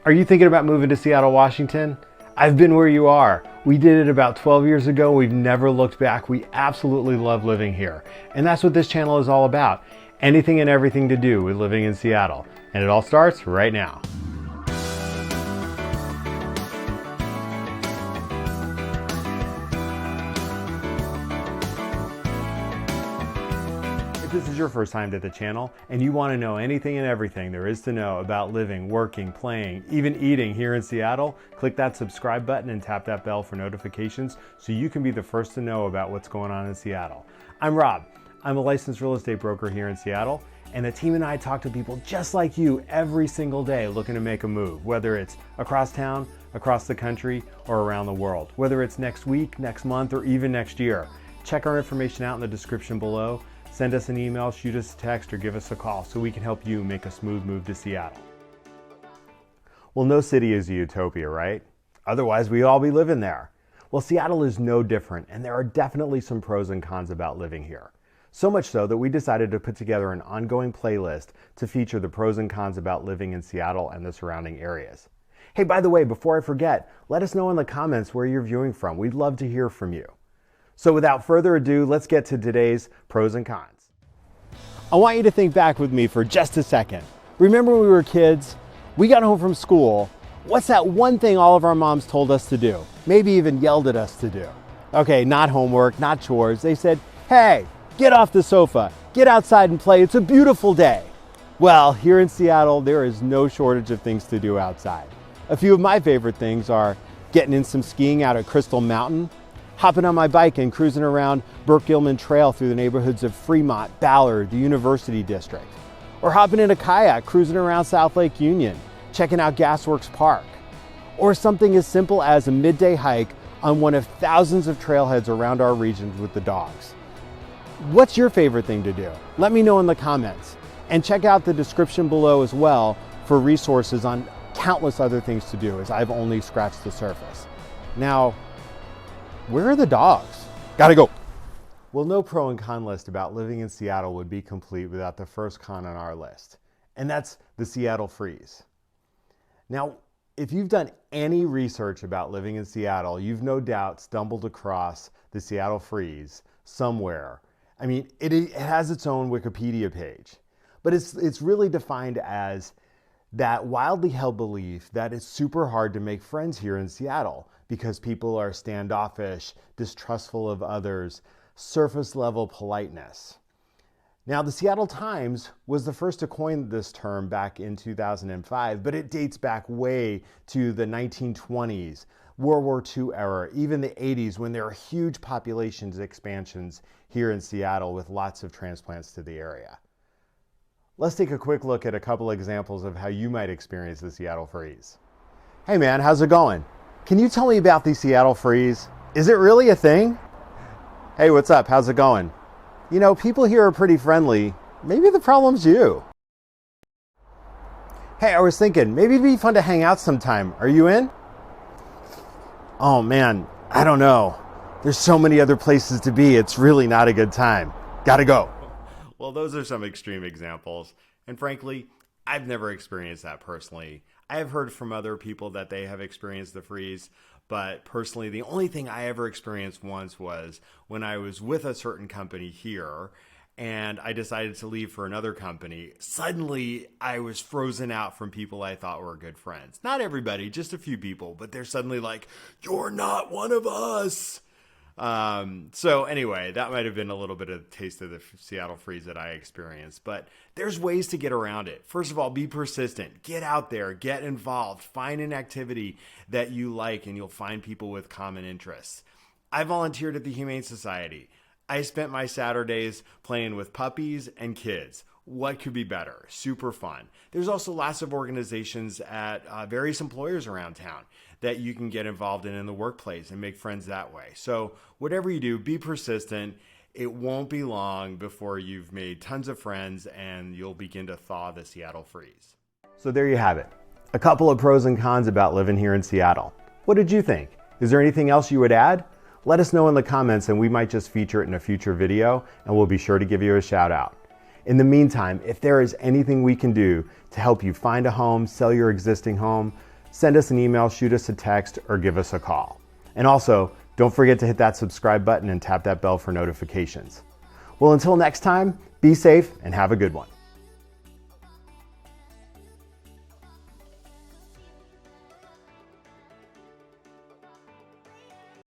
Are you thinking about moving to Seattle, Washington? I've been where you are. We did it about 12 years ago. We've never looked back. We absolutely love living here. And that's what this channel is all about. Anything and everything to do with living in Seattle. And it all starts right now. If this is your first time to the channel and you want to know anything and everything there is to know about living, working, playing, even eating here in Seattle, click that subscribe button and tap that bell for notifications so you can be the first to know about what's going on in Seattle. I'm Rob. I'm a licensed real estate broker here in Seattle, and the team and I talk to people just like you every single day looking to make a move, whether it's across town, across the country, or around the world, whether it's next week, next month, or even next year. Check our information out in the description below. Send us an email, shoot us a text, or give us a call so we can help you make a smooth move to Seattle. Well, no city is a utopia, right? Otherwise, we'd all be living there. Well, Seattle is no different, and there are definitely some pros and cons about living here. So much so that we decided to put together an ongoing playlist to feature the pros and cons about living in Seattle and the surrounding areas. Hey, by the way, before I forget, let us know in the comments where you're viewing from. We'd love to hear from you. So without further ado, let's get to today's pros and cons. I want you to think back with me for just a second. Remember when we were kids? We got home from school. What's that one thing all of our moms told us to do? Maybe even yelled at us to do. Okay, not homework, not chores. They said, hey, get off the sofa, get outside and play. It's a beautiful day. Well, here in Seattle, there is no shortage of things to do outside. A few of my favorite things are getting in some skiing out at Crystal Mountain, hopping on my bike and cruising around Burke-Gilman Trail through the neighborhoods of Fremont, Ballard, the University District. Or hopping in a kayak, cruising around South Lake Union, checking out Gasworks Park. Or something as simple as a midday hike on one of thousands of trailheads around our region with the dogs. What's your favorite thing to do? Let me know in the comments. And check out the description below as well for resources on countless other things to do, as I've only scratched the surface. Now, where are the dogs? Gotta go. Well, no pro and con list about living in Seattle would be complete without the first con on our list, and that's the Seattle freeze. Now, if you've done any research about living in Seattle, you've no doubt stumbled across the Seattle freeze somewhere. I mean, it has its own Wikipedia page, but it's really defined as that wildly held belief that it's super hard to make friends here in Seattle because people are standoffish, distrustful of others, surface level politeness. Now, the Seattle Times was the first to coin this term back in 2005, but it dates back way to the 1920s, World War II era, even the 80s, when there were huge population expansions here in Seattle with lots of transplants to the area. Let's take a quick look at a couple examples of how you might experience the Seattle freeze. Hey man, how's it going? Can you tell me about the Seattle freeze? Is it really a thing? Hey, what's up? How's it going? You know, people here are pretty friendly. Maybe the problem's you. Hey, I was thinking, maybe it'd be fun to hang out sometime. Are you in? Oh man, I don't know. There's so many other places to be. It's really not a good time. Gotta go. Well, those are some extreme examples. And frankly, I've never experienced that personally. I have heard from other people that they have experienced the freeze, but personally, the only thing I ever experienced once was when I was with a certain company here and I decided to leave for another company. Suddenly, I was frozen out from people I thought were good friends. Not everybody, just a few people, but they're suddenly like, "You're not one of us." So anyway, that might have been a little bit of a taste of the Seattle freeze that I experienced, but there's ways to get around it. First of all, be persistent, get out there, get involved, find an activity that you like, and you'll find people with common interests. I volunteered at the Humane Society. I spent my Saturdays playing with puppies and kids. What could be better? Super fun. There's also lots of organizations at various employers around town that you can get involved in the workplace and make friends that way. So whatever you do, be persistent. It won't be long before you've made tons of friends and you'll begin to thaw the Seattle freeze. So there you have it. A couple of pros and cons about living here in Seattle. What did you think? Is there anything else you would add? Let us know in the comments and we might just feature it in a future video and we'll be sure to give you a shout out. In the meantime, if there is anything we can do to help you find a home, sell your existing home, send us an email, shoot us a text, or give us a call. And also, don't forget to hit that subscribe button and tap that bell for notifications. Well, until next time, be safe and have a good one.